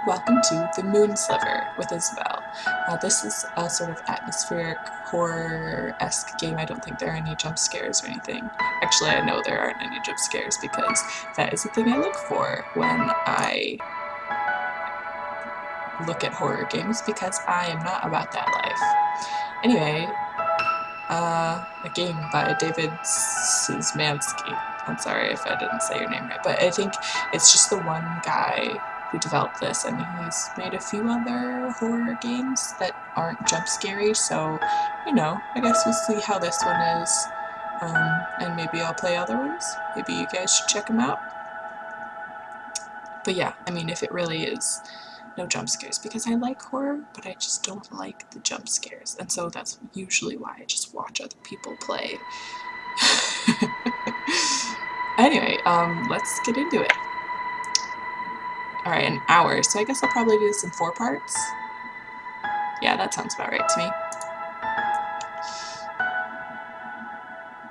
Welcome to the Moon Sliver with Isabel. This is a sort of atmospheric horror-esque game. I don't think there are any jump scares or anything. Actually, I know there aren't any jump scares because that is the thing I look for when I look at horror games, because I am not about that life. Anyway, a game by David Szymanski. I'm sorry if I didn't say your name right, but I think it's just the one guy who developed this, and he's made a few other horror games that aren't jump scary, so, you know, I guess we'll see how this one is, and maybe I'll play other ones. Maybe you guys should check them out. But yeah, I mean, if it really is no jump scares, because I like horror, but I just don't like the jump scares, and so that's usually why I just watch other people play. Anyway, let's get into it. Alright, an hour, so I guess I'll probably do this in 4 parts. Yeah, that sounds about right to me.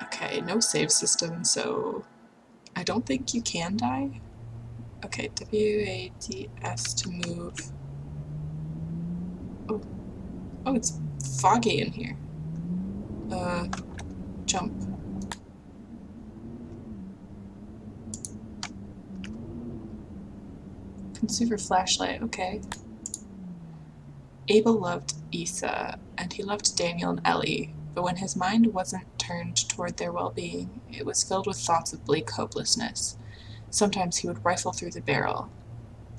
Okay, no save system, so I don't think you can die. Okay, W-A-D-S to move. Oh, it's foggy in here. Jump. Consumer flashlight, okay. Abel loved Isa, and he loved Daniel and Ellie, but when his mind wasn't turned toward their well-being, it was filled with thoughts of bleak hopelessness. Sometimes he would rifle through the barrel.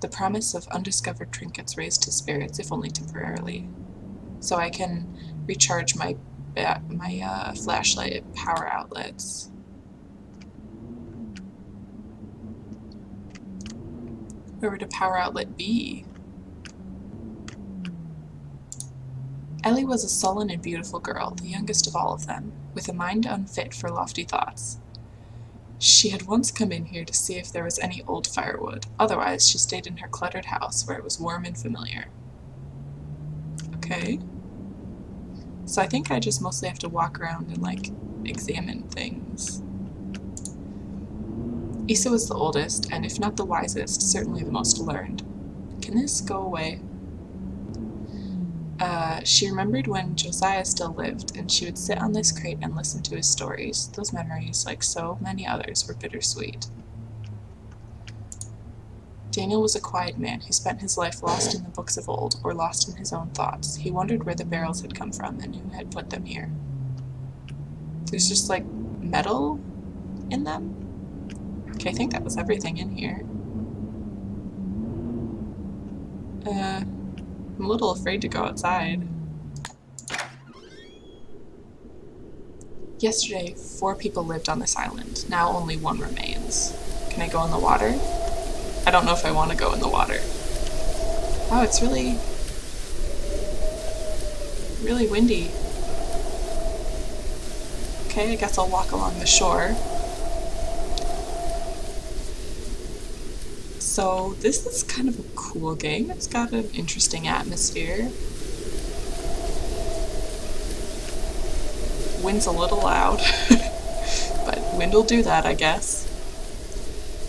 The promise of undiscovered trinkets raised his spirits, if only temporarily. So I can recharge my flashlight at power outlets. Where would a power outlet be? Ellie was a sullen and beautiful girl, the youngest of all of them, with a mind unfit for lofty thoughts. She had once come in here to see if there was any old firewood. Otherwise, she stayed in her cluttered house, where it was warm and familiar. Okay. So I think I just mostly have to walk around and, like, examine things. Isa was the oldest, and if not the wisest, certainly the most learned. Can this go away? She remembered when Josiah still lived, and she would sit on this crate and listen to his stories. Those memories, like so many others, were bittersweet. Daniel was a quiet man who spent his life lost in the books of old, or lost in his own thoughts. He wondered where the barrels had come from and who had put them here. There's just, like, metal in them? Okay, I think that was everything in here. I'm a little afraid to go outside. Yesterday, 4 people lived on this island. Now only 1 remains. Can I go in the water? I don't know if I want to go in the water. Wow, it's really windy. Okay, I guess I'll walk along the shore. So this is kind of a cool game. It's got an interesting atmosphere. Wind's a little loud, but wind will do that, I guess.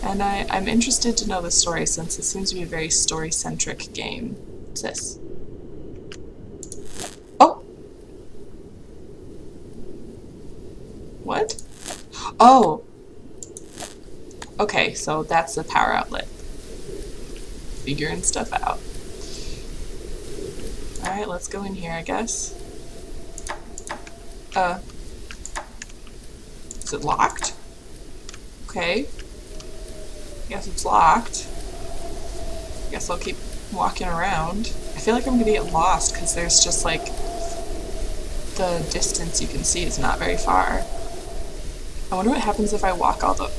And I'm interested to know the story, since it seems to be a very story-centric game. What's this? Oh! What? Oh! Okay, so that's the power outlet. Figuring stuff out. Alright, let's go in here, I guess. Is it locked? Okay. Guess it's locked. Guess I'll keep walking around. I feel like I'm gonna get lost, because there's just, like, the distance you can see is not very far. I wonder what happens if I walk all the...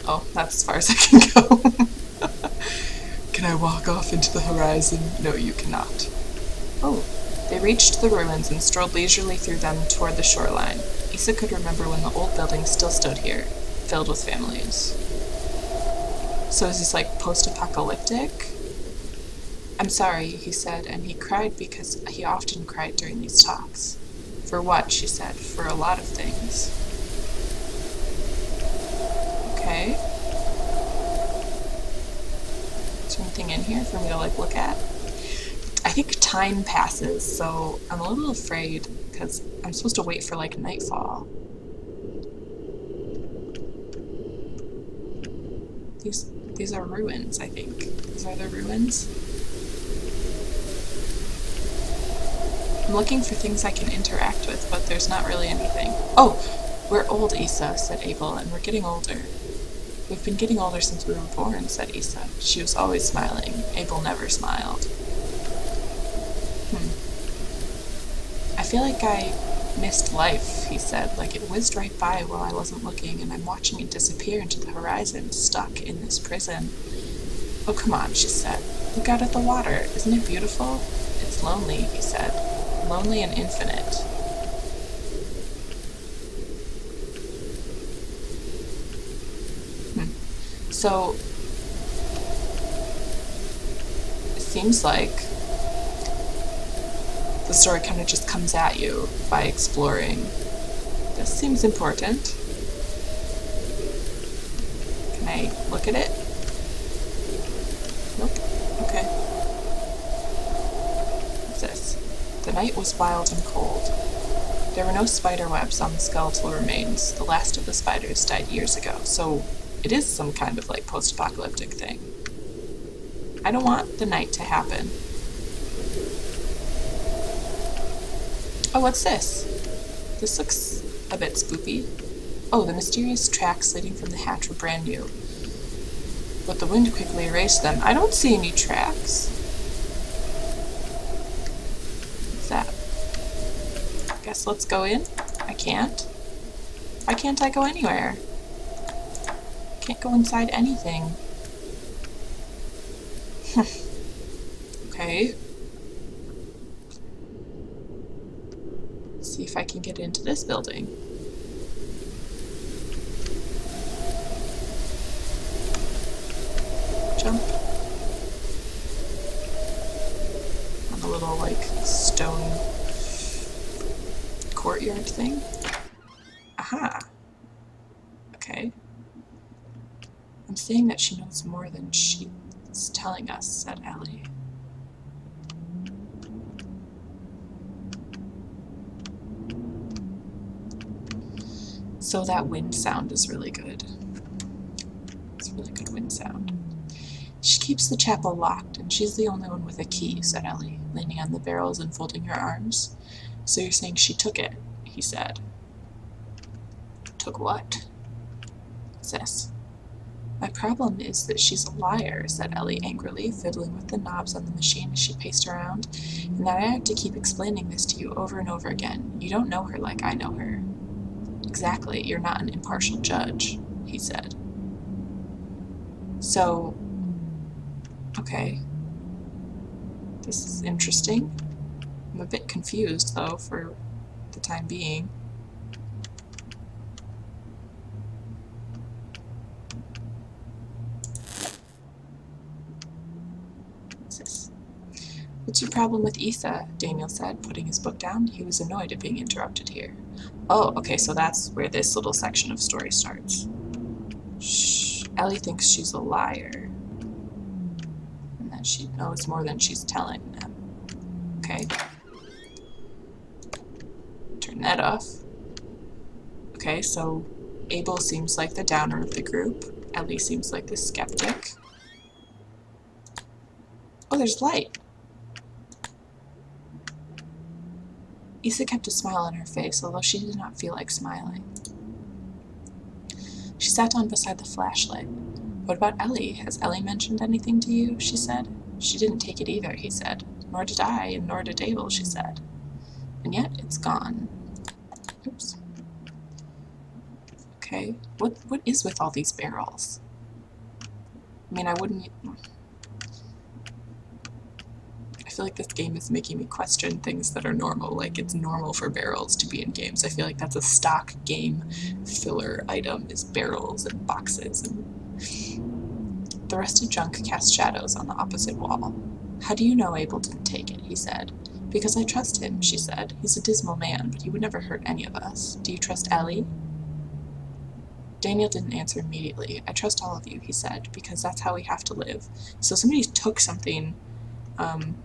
Oh, that's as far as I can go. Can I walk off into the horizon? No, you cannot. Oh. They reached the ruins and strolled leisurely through them toward the shoreline. Isa could remember when the old buildings still stood here, filled with families. So is this like post-apocalyptic? I'm sorry, he said, and he cried because he often cried during these talks. For what, she said, for a lot of things. Okay. in here for me to like look at? I think time passes, so I'm a little afraid because I'm supposed to wait for like nightfall. These are ruins, I think. These are the ruins. I'm looking for things I can interact with, but there's not really anything. Oh, we're old, Isa, said Abel, and we're getting older. We've been getting older since we were born, said Isa. She was always smiling. Abel never smiled. I feel like I missed life, he said, like it whizzed right by while I wasn't looking, and I'm watching it disappear into the horizon, stuck in this prison. Oh, come on, she said. Look out at the water. Isn't it beautiful? It's lonely, he said. Lonely and infinite. So, it seems like the story kind of just comes at you by exploring. This seems important. Can I look at it? Nope. Okay. What's this? The night was wild and cold. There were no spider webs on the skeletal remains. The last of the spiders died years ago, so it is some kind of like post-apocalyptic thing. I don't want the night to happen. Oh, what's this? This looks a bit spoopy. Oh, the mysterious tracks leading from the hatch were brand new, but the wind quickly erased them. I don't see any tracks. What's that? I guess let's go in. I can't. Why can't I go anywhere? Can't go inside anything. Okay. Let's see if I can get into this building. Jump. On a little, like, stone courtyard thing. Aha. Okay. I'm saying that she knows more than she's telling us, said Ellie. So that wind sound is really good. It's a really good wind sound. She keeps the chapel locked, and she's the only one with a key, said Ellie, leaning on the barrels and folding her arms. So you're saying she took it, he said. Took what? What's this? My problem is that she's a liar, said Ellie angrily, fiddling with the knobs on the machine as she paced around, and that I have to keep explaining this to you over and over again. You don't know her like I know her. Exactly, you're not an impartial judge, he said. So, okay. This is interesting. I'm a bit confused, though, for the time being. What's this? What's your problem with Isa? Daniel said, putting his book down. He was annoyed at being interrupted here. Oh, okay, so that's where this little section of story starts. Shh. Ellie thinks she's a liar. And that she knows more than she's telling them. Okay. Turn that off. Okay, so Abel seems like the downer of the group. Ellie seems like the skeptic. Oh, there's light. Isa kept a smile on her face, although she did not feel like smiling. She sat down beside the flashlight. What about Ellie? Has Ellie mentioned anything to you? She said. She didn't take it either, he said. Nor did I, and nor did Abel, she said. And yet, it's gone. Oops. Okay, what is with all these barrels? I mean, I feel like this game is making me question things that are normal, like it's normal for barrels to be in games. I feel like that's a stock game filler item, is barrels and boxes. And the rusted junk cast shadows on the opposite wall. How do you know Abel didn't take it? He said. Because I trust him, she said. He's a dismal man, but he would never hurt any of us. Do you trust Ellie? Daniel didn't answer immediately. I trust all of you, he said, because that's how we have to live. So somebody took something, and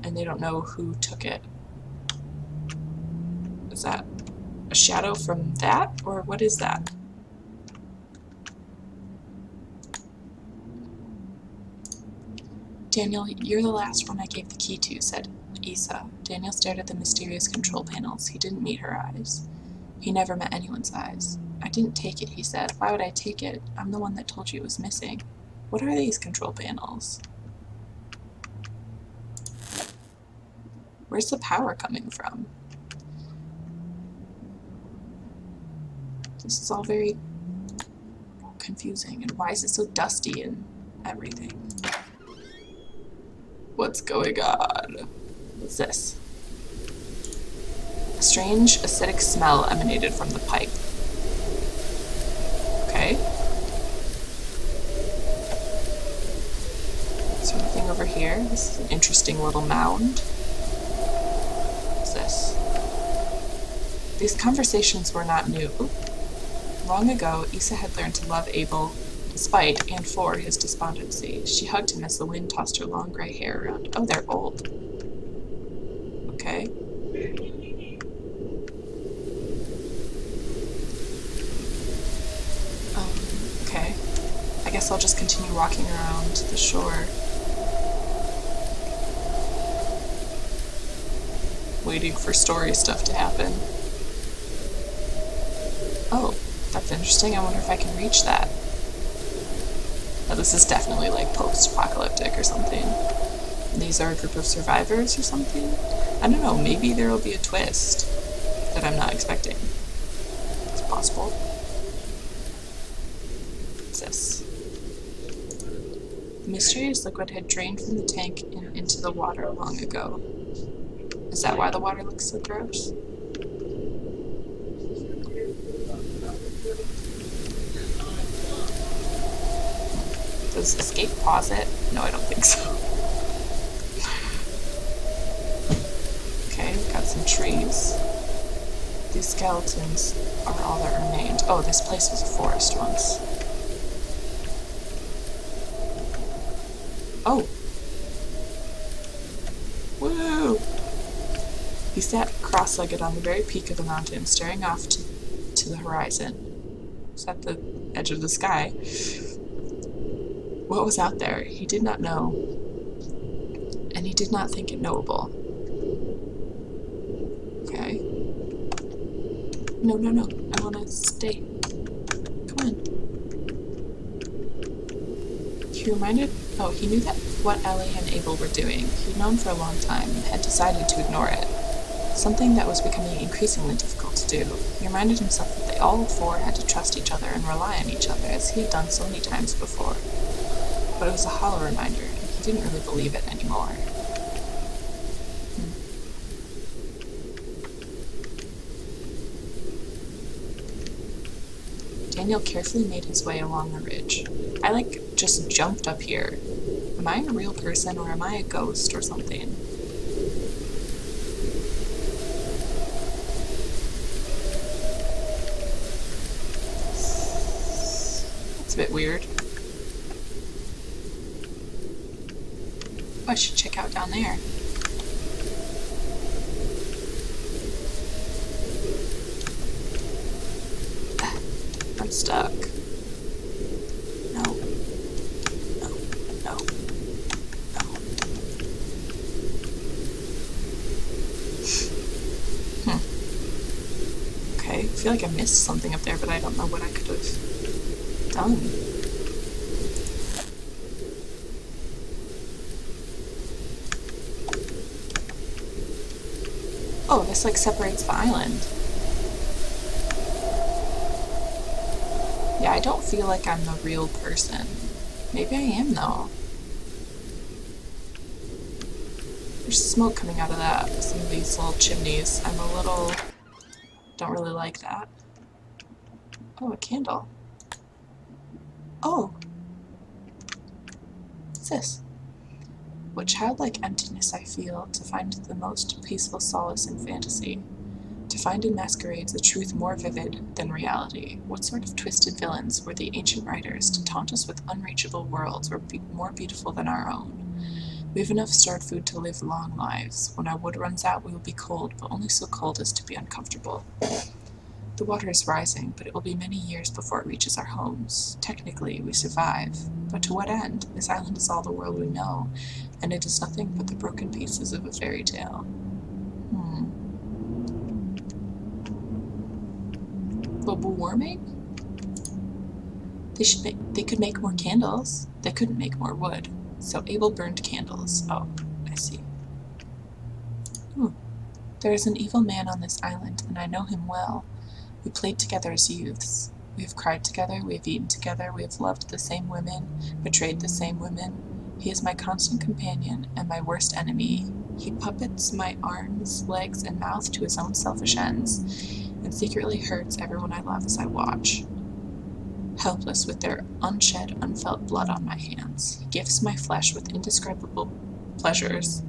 they don't know who took it. Is that a shadow from that, or what is that? Daniel, you're the last one I gave the key to, said Isa. Daniel stared at the mysterious control panels. He didn't meet her eyes. He never met anyone's eyes. I didn't take it, he said. Why would I take it? I'm the one that told you it was missing. What are these control panels? Where's the power coming from? This is all very confusing. And why is it so dusty and everything? What's going on? What's this? A strange, acidic smell emanated from the pipe. Okay. Is there anything over here? This is an interesting little mound. What's this? These conversations were not new. Long ago, Isa had learned to love Abel despite and for his despondency. She hugged him as the wind tossed her long gray hair around. Oh, they're old. Okay. Okay. I guess I'll just continue walking around the shore. Waiting for story stuff to happen. Oh, that's interesting. I wonder if I can reach that. Oh, this is definitely like post-apocalyptic or something. And these are a group of survivors or something? I don't know, maybe there will be a twist that I'm not expecting. It's possible. What's this? The mysterious liquid had drained from the tank and into the water long ago. Is that why the water looks so gross? Does escape pause it? No, I don't think so. Okay, we've got some trees. These skeletons are all that remained. Oh, this place was a forest once. Oh! Woo! He sat cross-legged on the very peak of the mountain, staring off to the horizon. It's at the edge of the sky. What was out there? He did not know, and he did not think it knowable. Okay. No, no, no. I want to stay. Come on. He reminded... Oh, he knew that what Ellie and Abel were doing. He'd known for a long time and had decided to ignore it. Something that was becoming increasingly difficult to do. He reminded himself that they all four had to trust each other and rely on each other, as he had done so many times before. But it was a hollow reminder, and he didn't really believe it anymore. Daniel carefully made his way along the ridge. I, just jumped up here. Am I a real person, or am I a ghost or something? That's a bit weird. I should check out down there. I'm stuck. No. No. No. No. Okay, I feel like I missed something up there, but I don't know what I could have done. Oh, this separates the island. Yeah, I don't feel like I'm the real person. Maybe I am, though. There's smoke coming out of that. Some of these little chimneys. Don't really like that. Oh, a candle. Oh! What's this? What childlike emptiness I feel to find the most peaceful solace in fantasy. To find in masquerades a truth more vivid than reality. What sort of twisted villains were the ancient writers to taunt us with unreachable worlds more beautiful than our own? We have enough stored food to live long lives. When our wood runs out, we will be cold, but only so cold as to be uncomfortable. The water is rising, but it will be many years before it reaches our homes. Technically, we survive. But to what end? This island is all the world we know, and it is nothing but the broken pieces of a fairy tale. Global warming? They could make more candles. They couldn't make more wood. So Abel burned candles. Oh, I see. There is an evil man on this island, and I know him well. We played together as youths. We have cried together, we have eaten together, we have loved the same women, betrayed the same women. He is my constant companion and my worst enemy. He puppets my arms, legs, and mouth to his own selfish ends, and secretly hurts everyone I love as I watch. Helpless with their unshed, unfelt blood on my hands, he gifts my flesh with indescribable pleasures,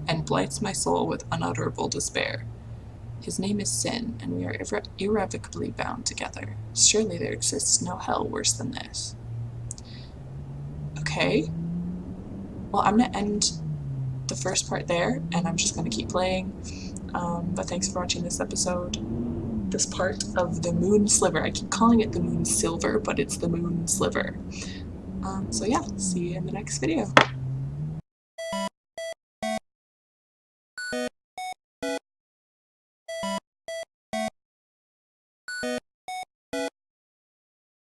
and blights my soul with unutterable despair. His name is Sin, and we are irrevocably bound together. Surely there exists no hell worse than this. Okay. Well, I'm going to end the first part there, and I'm just going to keep playing. But thanks for watching this episode. This part of the Moon Sliver. I keep calling it the Moon Silver, but it's the Moon Sliver. So yeah, see you in the next video.